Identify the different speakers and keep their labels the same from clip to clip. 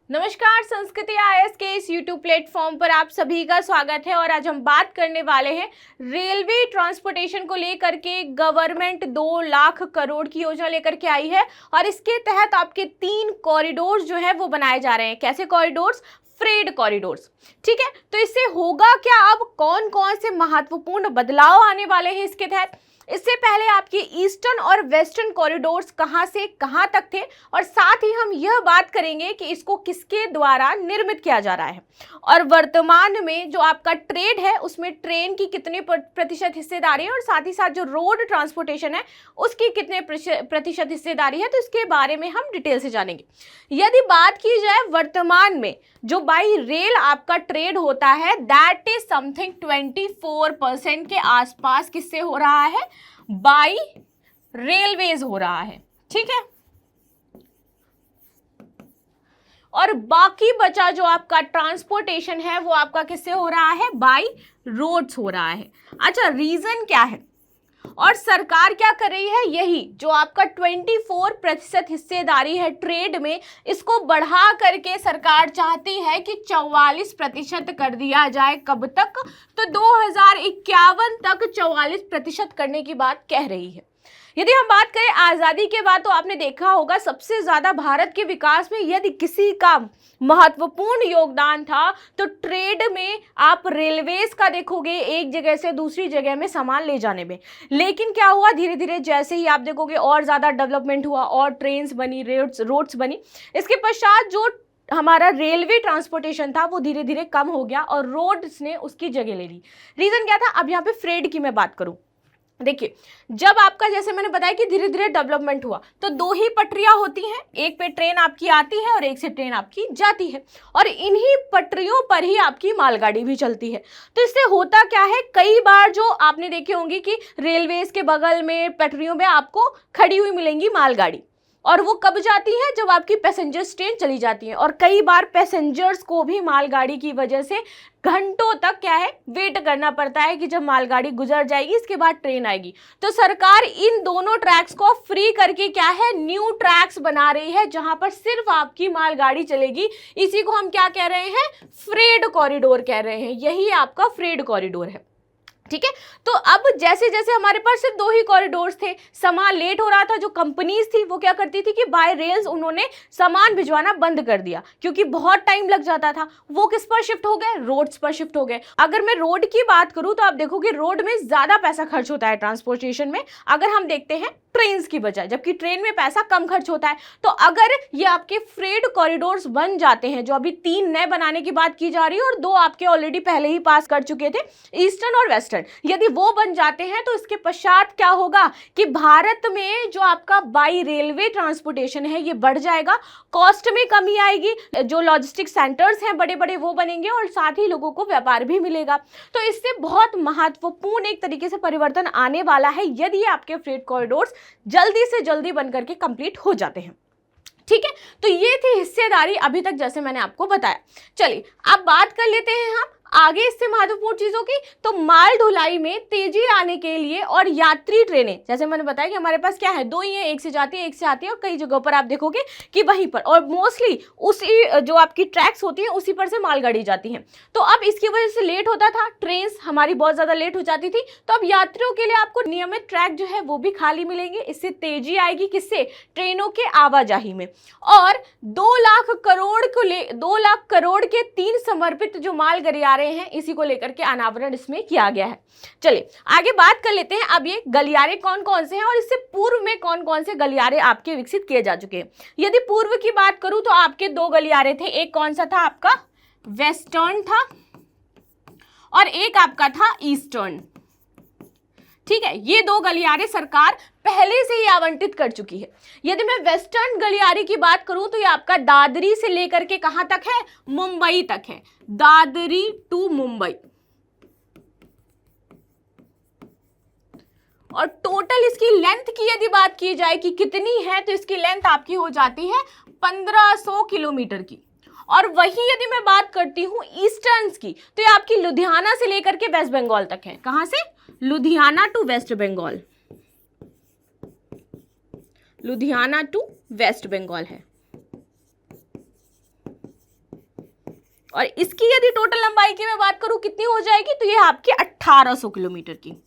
Speaker 1: नमस्कार, संस्कृति आईएएस के इस यूट्यूब प्लेटफॉर्म पर आप सभी का स्वागत है। और आज हम बात करने वाले हैं रेलवे ट्रांसपोर्टेशन को लेकर के। गवर्नमेंट 2 लाख करोड़ की योजना लेकर के आई है और इसके तहत आपके 3 कॉरिडोर्स जो है वो बनाए जा रहे हैं। कैसे कॉरिडोर्स? Fred corridors. ठीक है, तो इससे होगा क्या? अब कौन कौन से महत्वपूर्ण बदलाव आने वाले हैं इसके तहत? इससे पहले आपके ईस्टर्न और वेस्टर्न कॉरिडोर्स कहां से कहां तक थे, और साथ ही हम यह बात करेंगे कि इसको किसके द्वारा निर्मित किया जा रहा है, और वर्तमान में जो आपका ट्रेड है उसमें ट्रेन की कितने प्रतिशत हिस्सेदारी है, और साथ ही साथ जो रोड ट्रांसपोर्टेशन है उसकी कितने प्रतिशत हिस्सेदारी है। तो इसके बारे में हम डिटेल से जानेंगे। यदि बात की जाए वर्तमान में जो बाई रेल आपका ट्रेड होता है, दैट इज समथिंग 24% के आसपास किससे हो रहा है? बाई रेलवेज हो रहा है। ठीक है, और बाकी बचा जो आपका ट्रांसपोर्टेशन है वो आपका किससे हो रहा है? बाई रोड्स हो रहा है। अच्छा, रीजन क्या है और सरकार क्या कर रही है? यही जो आपका 24% हिस्सेदारी है ट्रेड में, इसको बढ़ा करके सरकार चाहती है कि 44% कर दिया जाए। कब तक? तो 2051 तक 44% करने की बात कह रही है। यदि हम बात करें आज़ादी के बाद, तो आपने देखा होगा सबसे ज़्यादा भारत के विकास में यदि किसी का महत्वपूर्ण योगदान था तो ट्रेड में आप रेलवेज का देखोगे, एक जगह से दूसरी जगह में सामान ले जाने में। लेकिन क्या हुआ? धीरे धीरे जैसे ही आप देखोगे और ज़्यादा डेवलपमेंट हुआ और ट्रेन्स बनी, रोड्स बनी, इसके पश्चात जो हमारा रेलवे ट्रांसपोर्टेशन था वो धीरे धीरे कम हो गया और रोड्स ने उसकी जगह ले ली। रीज़न क्या था? अब यहाँ पे फ्रेड की मैं बात करूँ, देखिए, जब आपका जैसे मैंने बताया कि धीरे धीरे डेवलपमेंट हुआ तो 2 ही पटरियां होती हैं, एक पे ट्रेन आपकी आती है और एक से ट्रेन आपकी जाती है, और इन्हीं पटरियों पर ही आपकी मालगाड़ी भी चलती है। तो इससे होता क्या है? कई बार जो आपने देखे होंगे कि रेलवेज के बगल में पटरियों में आपको खड़ी हुई मिलेंगी मालगाड़ी, और वो कब जाती है? जब आपकी पैसेंजर्स ट्रेन चली जाती है। और कई बार पैसेंजर्स को भी मालगाड़ी की वजह से घंटों तक क्या है, वेट करना पड़ता है कि जब मालगाड़ी गुजर जाएगी इसके बाद ट्रेन आएगी। तो सरकार इन दोनों ट्रैक्स को फ्री करके क्या है, न्यू ट्रैक्स बना रही है जहां पर सिर्फ आपकी मालगाड़ी चलेगी। इसी को हम क्या कह रहे हैं? फ्रेड कॉरिडोर कह रहे हैं। यही आपका फ्रेड कॉरिडोर है। ठीक है, तो अब जैसे जैसे हमारे पास सिर्फ 2 ही कॉरिडोर्स थे, सामान लेट हो रहा था, जो कंपनीज थी वो क्या करती थी कि बाय रेल्स उन्होंने सामान भिजवाना बंद कर दिया क्योंकि बहुत टाइम लग जाता था। वो किस पर शिफ्ट हो गए? रोड्स पर शिफ्ट हो गए। अगर मैं रोड की बात करूं तो आप देखोगे रोड में ज्यादा पैसा खर्च होता है ट्रांसपोर्टेशन में, अगर हम देखते हैं ट्रेन की बजाय, जबकि ट्रेन में पैसा कम खर्च होता है। तो अगर ये आपके फ्रेड कॉरिडोर्स बन जाते हैं, जो अभी 3 नए बनाने की बात की जा रही है और 2 आपके ऑलरेडी पहले ही पास कर चुके थे, ईस्टर्न और वेस्टर्न, यदि वो बन जाते हैं तो इसके पश्चात क्या होगा कि भारत में जो आपका बाई रेलवे ट्रांसपोर्टेशन है ये बढ़ जाएगा, कॉस्ट में कमी आएगी, जो लॉजिस्टिक सेंटर्स हैं बड़े बड़े वो बनेंगे, और साथ ही लोगों को व्यापार भी मिलेगा। तो इससे बहुत महत्वपूर्ण एक तरीके से परिवर्तन आने वाला है यदि आपके फ्रेट कॉरिडोर्स जल्दी से जल्दी बनकर के कंप्लीट हो जाते हैं। ठीक है, तो ये थी हिस्सेदारी अभी तक जैसे मैंने आपको बताया। चलिए अब बात कर लेते हैं हम आगे इससे महत्वपूर्ण चीजों की। तो माल ढुलाई में तेजी लाने के लिए और यात्री ट्रेनें, जैसे मैंने बताया कि हमारे पास क्या है, 2 ही है, एक से जाती है एक से आती है, और कई जगहों पर आप देखोगे कि वहीं पर, और मोस्टली उसी जो आपकी ट्रैक्स होती है उसी पर से मालगाड़ी जाती है। तो अब इसकी वजह से लेट होता था, ट्रेन हमारी बहुत ज्यादा लेट हो जाती थी। तो अब यात्रियों के लिए आपको नियमित ट्रैक जो है वो भी खाली मिलेंगे। इससे तेजी आएगी, किससे? ट्रेनों के आवाजाही में। और 2 लाख करोड़ के 3 समर्पित जो माल गलियारे हैं, इसी को लेकर के अनावरण इसमें किया गया है। चलिए आगे बात कर लेते हैं। अब ये गलियारे कौन कौन से हैं और इससे पूर्व में कौन कौन से गलियारे आपके विकसित किए जा चुके हैं। यदि पूर्व की बात करूं तो आपके 2 गलियारे थे, एक कौन सा था? आपका वेस्टर्न था और एक आपका था ईस्टर्न। ठीक है, ये 2 गलियारे सरकार पहले से ही आवंटित कर चुकी है। यदि मैं वेस्टर्न गलियारे की बात करूं तो ये आपका दादरी से लेकर के कहां तक है? मुंबई तक है, दादरी टू मुंबई। और टोटल इसकी लेंथ की यदि बात की जाए कि कितनी है, तो इसकी लेंथ आपकी हो जाती है 1500 किलोमीटर की। और वही यदि मैं बात करती हूं ईस्टर्न की, तो ये आपकी लुधियाना से लेकर के वेस्ट बंगाल तक है। कहां से? Ludhiana to West Bengal, Ludhiana to West Bengal है। और इसकी यदि टोटल लंबाई की मैं बात करूं कितनी हो जाएगी, तो ये आपकी 1800 किलोमीटर की।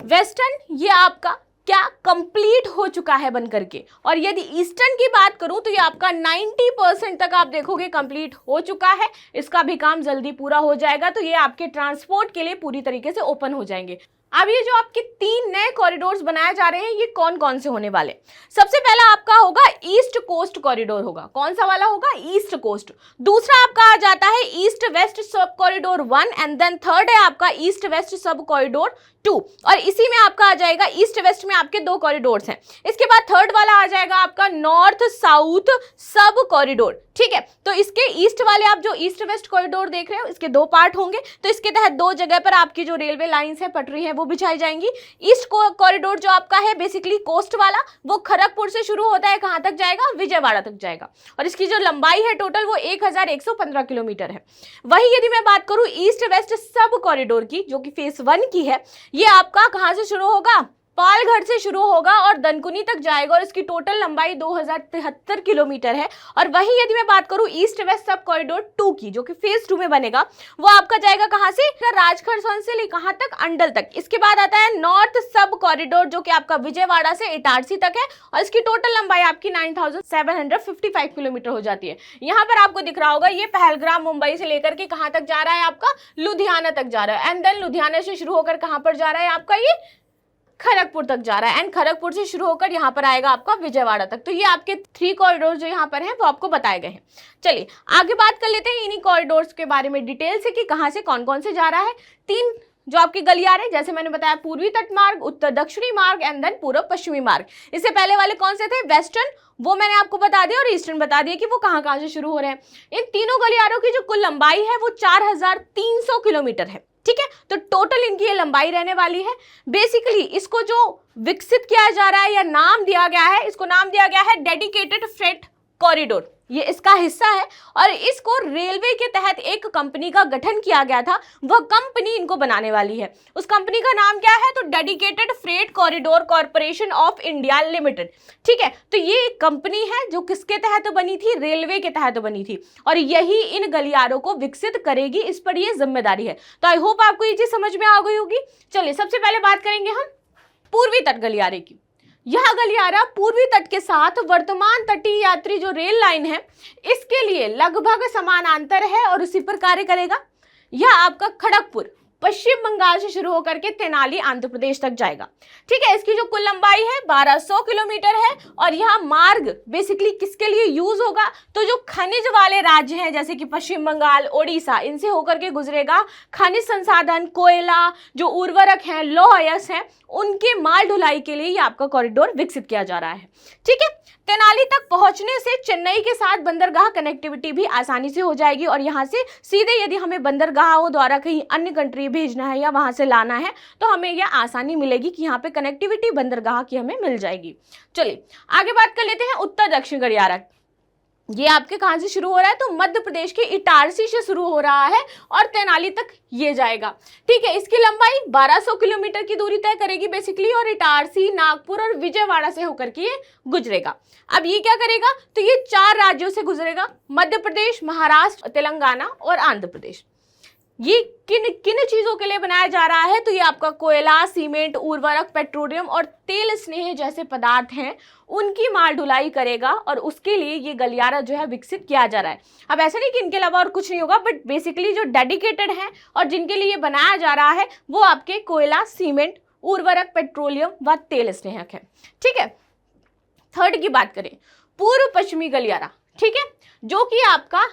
Speaker 1: वेस्टर्न ये आपका क्या कंप्लीट हो चुका है बन करके, और यदि ईस्टर्न की बात करूं तो ये आपका 90% तक आप देखोगे कंप्लीट हो चुका है, इसका भी काम जल्दी पूरा हो जाएगा। तो ये आपके ट्रांसपोर्ट के लिए पूरी तरीके से ओपन हो जाएंगे। अब ये जो आपके 3 नए कॉरिडोर्स बनाए जा रहे हैं, ये कौन कौन से होने वाले? सबसे पहला आपका होगा ईस्ट कोस्ट कॉरिडोर होगा। कौन सा वाला होगा? East coast. दूसरा आपका आ जाता है east west sub corridor 1 and then third है आपका ईस्ट वेस्ट सब कॉरिडोर 2, और इसी में आपका आ जाएगा ईस्ट वेस्ट में आपके 2 कॉरिडोर्स हैं। इसके बाद थर्ड वाला आ जाएगा आपका नॉर्थ साउथ सब कॉरिडोर। ठीक है, तो इसके ईस्ट वाले आप जो ईस्ट वेस्ट कॉरिडोर देख रहे हो, इसके 2 पार्ट होंगे। तो इसके तहत 2 जगह पर आपकी जो रेलवे लाइंस है, पटरी है, वो बिछाई जाएंगी। ईस्ट कॉरिडोर जो आपका है बेसिकली कोस्ट वाला, वो खड़गपुर से शुरू होता है, कहां तक जाएगा? विजयवाड़ा तक जाएगा, और इसकी जो लंबाई है टोटल वो 1115 किलोमीटर है। वही यदि मैं बात करूं ईस्ट वेस्ट सब कॉरिडोर की, जो कि फेज 1 की है, ये आपका कहां से शुरू होगा? पालघर से शुरू होगा और दनकुनी तक जाएगा, और इसकी टोटल लंबाई 2073 किलोमीटर है। और वही यदि मैं बात करूं ईस्ट वेस्ट सब कॉरिडोर 2 की, जो कि फेज 2 में बनेगा, वो आपका जाएगा कहां से? राजखरसौन से ले कहां तक? अंडल तक। इसके बाद आता है नॉर्थ सब कॉरिडोर, जो कि आपका विजयवाड़ा से इटारसी तक है, और इसकी टोटल लंबाई आपकी 9755 किलोमीटर हो जाती है। यहाँ पर आपको दिख रहा होगा ये पहलगाम मुंबई से लेकर के कहां तक जा रहा है? आपका लुधियाना तक जा रहा है, एंड देन लुधियाना से शुरू होकर कहां पर जा रहा है? आपका ये खड़गपुर तक जा रहा है, एंड खड़गपुर से शुरू होकर यहाँ पर आएगा आपका विजयवाड़ा तक। तो ये आपके 3 कॉरिडोर जो यहाँ पर हैं वो आपको बताए गए हैं। चलिए आगे बात कर लेते हैं इन्हीं कॉरिडोर्स के बारे में डिटेल से कि कहाँ से कौन कौन से जा रहा है। 3 जो आपके गलियारे, जैसे मैंने बताया, पूर्वी तट मार्ग, उत्तर दक्षिणी मार्ग एंड देन पूर्व पश्चिमी मार्ग। इससे पहले वाले कौन से थे? वेस्टर्न, वो मैंने आपको बता दिया, और ईस्टर्न बता दिया कि वो कहाँ कहाँ से शुरू हो रहे हैं। इन तीनों गलियारों की जो कुल लंबाई है वो 4300 किलोमीटर है। ठीक है, तो टोटल इनकी ये लंबाई रहने वाली है। बेसिकली इसको जो विकसित किया जा रहा है या नाम दिया गया है, इसको नाम दिया गया है डेडिकेटेड फ्रेट कॉरिडोर, ये इसका हिस्सा है। और इसको रेलवे के तहत एक कंपनी का गठन किया गया था, वह कंपनी इनको बनाने वाली है। उस कंपनी का नाम क्या है? तो dedicated freight corridor corporation of India limited. ठीक है, तो ये एक कंपनी है जो किसके तहत बनी थी? रेलवे के तहत बनी थी, और यही इन गलियारों को विकसित करेगी, इस पर ये जिम्मेदारी है। तो आई होप आपको ये चीज समझ में आ गई होगी। चलिए सबसे पहले बात करेंगे हम पूर्वी तट गलियारे की। यह गलियारा पूर्वी तट के साथ वर्तमान तटीय यात्री जो रेल लाइन है, इसके लिए लगभग समानांतर है और उसी पर कार्य करेगा। यह आपका खड़गपुर पश्चिम बंगाल से शुरू होकर के तेनाली आंध्र प्रदेश तक जाएगा। ठीक है, इसकी जो कुल लंबाई है 1200 किलोमीटर है, और यह मार्ग बेसिकली किसके लिए यूज होगा? तो जो खनिज वाले राज्य हैं जैसे कि पश्चिम बंगाल, ओडिशा, इनसे होकर के गुजरेगा। खनिज संसाधन, कोयला, जो उर्वरक हैं, लौह अयस्क हैं, उनके माल ढुलाई के लिए ये आपका कॉरिडोर विकसित किया जा रहा है। ठीक है, तेनाली तक पहुंचने से चेन्नई के साथ बंदरगाह कनेक्टिविटी भी आसानी से हो जाएगी, और यहाँ से सीधे यदि हमें बंदरगाहों द्वारा कहीं अन्य कंट्री भेजना है या वहां से लाना है, तो हमें यह आसानी मिलेगी कि यहाँ पे कनेक्टिविटी बंदरगाह की हमें मिल जाएगी। चलिए आगे बात कर लेते हैं उत्तर दक्षिण गलियारा। ये आपके कहां से शुरू हो रहा है? तो मध्य प्रदेश के इटारसी से शुरू हो रहा है और तेनाली तक ये जाएगा। ठीक है, इसकी लंबाई 1200 किलोमीटर की दूरी तय करेगी बेसिकली, और इटारसी, नागपुर और विजयवाड़ा से होकर के ये गुजरेगा। अब ये क्या करेगा? तो ये 4 राज्यों से गुजरेगा, मध्य प्रदेश, महाराष्ट्र, तेलंगाना और आंध्र प्रदेश। ये किन किन चीजों के लिए बनाया जा रहा है? तो ये आपका कोयला, सीमेंट, उर्वरक, पेट्रोलियम और तेल स्नेह जैसे पदार्थ हैं, उनकी माल ढुलाई करेगा, और उसके लिए ये गलियारा जो है विकसित किया जा रहा है। अब ऐसा नहीं कि इनके अलावा और कुछ नहीं होगा, बट बेसिकली जो डेडिकेटेड है और जिनके लिए बनाया जा रहा है वो आपके कोयला, सीमेंट, उर्वरक, पेट्रोलियम व तेल स्नेहक है। ठीक है, थर्ड की बात करें, पूर्व पश्चिमी गलियारा। ठीक है, जो कि आपका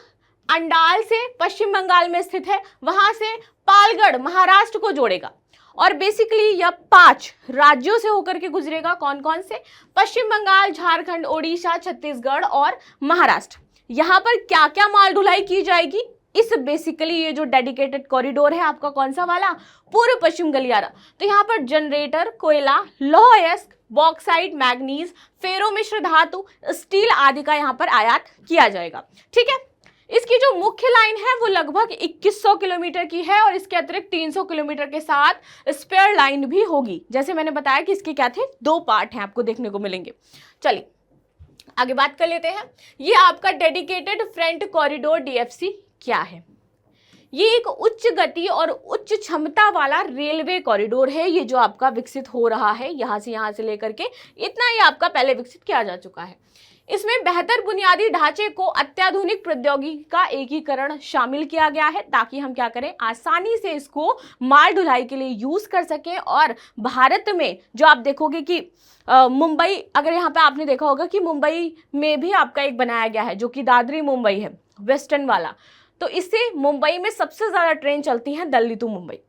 Speaker 1: अंडाल से पश्चिम बंगाल में स्थित है, वहां से पालगढ़ महाराष्ट्र को जोड़ेगा, और बेसिकली यह 5 राज्यों से होकर के गुजरेगा। कौन कौन से? पश्चिम बंगाल, झारखंड, ओडिशा, छत्तीसगढ़ और महाराष्ट्र। यहाँ पर क्या क्या माल ढुलाई की जाएगी? इस बेसिकली ये जो डेडिकेटेड कॉरिडोर है आपका, कौन सा वाला? पूर्व पश्चिम गलियारा। तो यहाँ पर जनरेटर, कोयला, लौह अयस्क, बॉक्साइट, मैग्नीज, फेरो मिश्र धातु, स्टील आदि का यहाँ पर आयात किया जाएगा। ठीक है, इसकी जो मुख्य लाइन है वो लगभग 2100 किलोमीटर की है, और इसके अतिरिक्त 300 किलोमीटर के साथ स्पेयर लाइन भी होगी। जैसे मैंने बताया कि इसके क्या थे? 2 पार्ट हैं, आपको देखने को मिलेंगे। चलिए आगे बात कर लेते हैं, ये आपका डेडिकेटेड फ्रंट कॉरिडोर डीएफसी क्या है। ये एक उच्च गति और उच्च क्षमता वाला रेलवे कॉरिडोर है, ये जो आपका विकसित हो रहा है यहाँ से लेकर के इतना ही आपका पहले विकसित किया जा चुका है। इसमें बेहतर बुनियादी ढांचे को अत्याधुनिक प्रौद्योगिकी का एकीकरण शामिल किया गया है ताकि हम क्या करें, आसानी से इसको माल ढुलाई के लिए यूज कर सकें। और भारत में जो आप देखोगे कि मुंबई, अगर यहाँ पे आपने देखा होगा कि मुंबई में भी आपका एक बनाया गया है जो कि दादरी मुंबई है, वेस्टर्न वाला, तो इससे मुंबई में सबसे ज़्यादा ट्रेन चलती हैं दिल्ली टू मुंबई।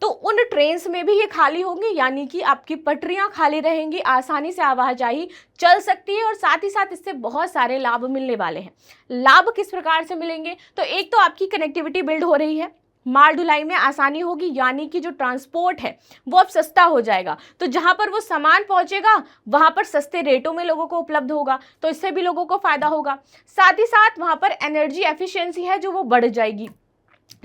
Speaker 1: तो उन ट्रेन्स में भी ये खाली होंगी, यानी कि आपकी पटरियां खाली रहेंगी, आसानी से आवाजाही चल सकती है और साथ ही साथ इससे बहुत सारे लाभ मिलने वाले हैं। लाभ किस प्रकार से मिलेंगे, तो एक तो आपकी कनेक्टिविटी बिल्ड हो रही है, माल ढुलाई में आसानी होगी, यानी कि जो ट्रांसपोर्ट है वो अब सस्ता हो जाएगा। तो जहां पर वो सामान पहुंचेगा वहां पर सस्ते रेटों में लोगों को उपलब्ध होगा, तो इससे भी लोगों को फायदा होगा। साथ ही साथ वहां पर एनर्जी एफिशिएंसी है जो वो बढ़ जाएगी,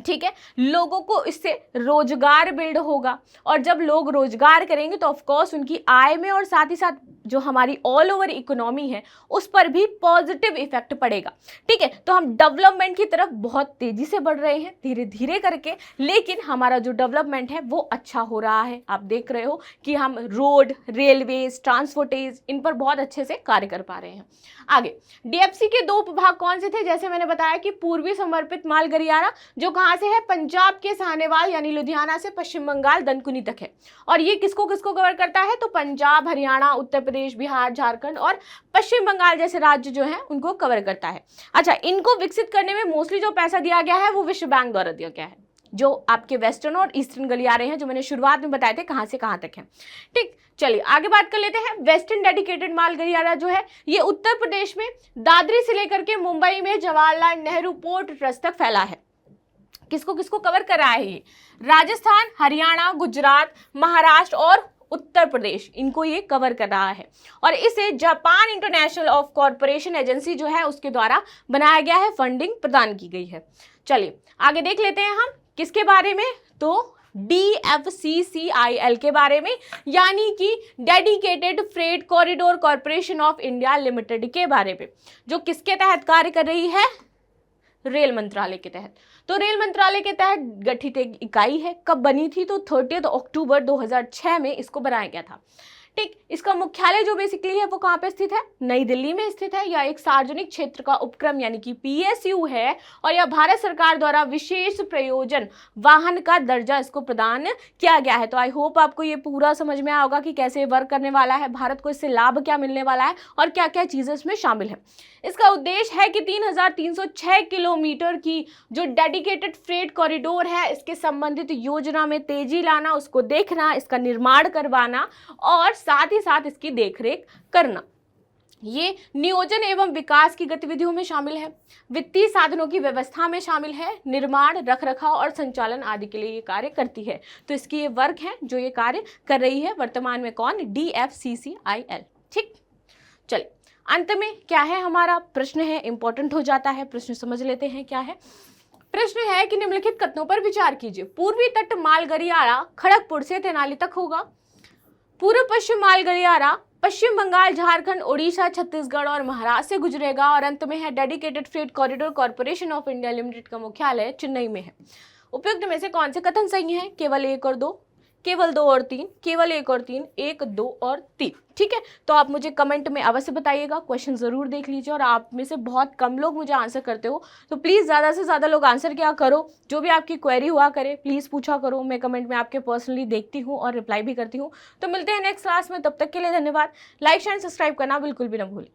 Speaker 1: ठीक है। लोगों को इससे रोजगार बिल्ड होगा और जब लोग रोजगार करेंगे तो ऑफ कोर्स उनकी आय में और साथ ही साथ जो हमारी ऑल ओवर इकोनॉमी है उस पर भी पॉजिटिव इफेक्ट पड़ेगा, ठीक है। तो हम डेवलपमेंट की तरफ बहुत तेजी से बढ़ रहे हैं, धीरे धीरे करके, लेकिन हमारा जो डेवलपमेंट है वो अच्छा हो रहा है। आप देख रहे हो कि हम रोड, रेलवेज, ट्रांसपोर्टेज, इन पर बहुत अच्छे से कार्य कर पा रहे हैं। आगे डीएफसी के दो उपभाग कौन से थे, जैसे मैंने बताया कि पूर्वी समर्पित माल गलियारा जो कहाँ से है, पंजाब के साहनेवाल यानी लुधियाना से पश्चिम बंगाल दनकुनी तक है। और ये किसको किसको कवर करता है, तो पंजाब, हरियाणा, उत्तर प्रदेश, बिहार, झारखंड और पश्चिम बंगाल जैसे राज्य जो है उनको कवर करता है। अच्छा, इनको विकसित करने में मोस्टली जो पैसा दिया गया है वो विश्व बैंक द्वारा दिया गया है। जो आपके वेस्टर्न और ईस्टर्न गलियारे हैं जो मैंने शुरुआत में बताए थे कहाँ से कहाँ तक हैं, ठीक। चलिए आगे बात कर लेते हैं। वेस्टर्न डेडिकेटेड माल गलियारा जो है ये उत्तर प्रदेश में दादरी से लेकर के मुंबई में जवाहरलाल नेहरू पोर्ट ट्रस्ट तक फैला है। किसको किसको कवर कर रहा है ये, राजस्थान, हरियाणा, गुजरात, महाराष्ट्र और उत्तर प्रदेश, इनको ये कवर कर रहा है। और इसे Japan international of corporation agency जो है उसके द्वारा बनाया गया है, फंडिंग प्रदान की गई है। चलिए आगे देख लेते हैं हम किसके बारे में, तो DFCCIL के बारे में, यानी कि dedicated freight corridor corporation of India limited के बारे में, जो किसके तहत कार्य कर रही है, रेल मंत्रालय के तहत। तो रेल मंत्रालय के तहत गठित एक इकाई है। कब बनी थी, तो 30 अक्टूबर 2006 में इसको बनाया गया था, ठीक। इसका मुख्यालय जो बेसिकली है वो कहाँ पे स्थित है, नई दिल्ली में स्थित है। यह एक सार्वजनिक क्षेत्र का उपक्रम यानी कि PSU है और यह भारत सरकार द्वारा विशेष प्रयोजन वाहन का दर्जा इसको प्रदान किया गया है। तो आई होप आपको ये पूरा समझ में आया होगा कि कैसे वर्क करने वाला है, भारत को इससे लाभ क्या मिलने वाला है और क्या क्या चीजें इसमें शामिल है। इसका उद्देश्य है कि 3306 किलोमीटर की जो डेडिकेटेड फ्रेट कॉरिडोर है इसके संबंधित योजना में तेजी लाना, उसको देखना, इसका निर्माण करवाना और साथ ही साथ इसकी देखरेख करना। ये नियोजन एवं विकास की गतिविधियों में शामिल है, वित्तीय साधनों की व्यवस्था में शामिल है, निर्माण, रखरखाव और संचालन आदि के लिए ये कार्य करती है। तो इसकी ये वर्क है जो ये कार्य कर रही है वर्तमान में, कौन, DFCCIL, ठीक। चलिए अंत में क्या है हमारा प्रश्न है, इंपॉर्टेंट हो जाता है, प्रश्न समझ लेते हैं क्या है। प्रश्न है कि निम्नलिखित कथनों पर विचार कीजिए। पूर्वी तट माल गलियारा खड़गपुर से तेनाली तक होगा। पूर्व पश्चिम माल गलियारा पश्चिम बंगाल, झारखंड, ओडिशा, छत्तीसगढ़ और महाराष्ट्र से गुजरेगा। और अंत में है dedicated freight corridor corporation of India limited का मुख्यालय चेन्नई में है। उपयुक्त में से कौन से कथन सही हैं, केवल 1 और 2, केवल 2 और 3, केवल 1 और 3, 1, 2 और 3, ठीक है। तो आप मुझे कमेंट में अवश्य बताइएगा, क्वेश्चन जरूर देख लीजिए। और आप में से बहुत कम लोग मुझे आंसर करते हो, तो प्लीज़ ज़्यादा से ज़्यादा लोग आंसर क्या करो, जो भी आपकी क्वेरी हुआ करे प्लीज़ पूछा करो। मैं कमेंट में आपके पर्सनली देखती हूँ और रिप्लाई भी करती हूँ। तो मिलते हैं नेक्स्ट क्लास में, तब तक के लिए धन्यवाद। लाइक शेयर सब्सक्राइब करना बिल्कुल भी ना भूलें।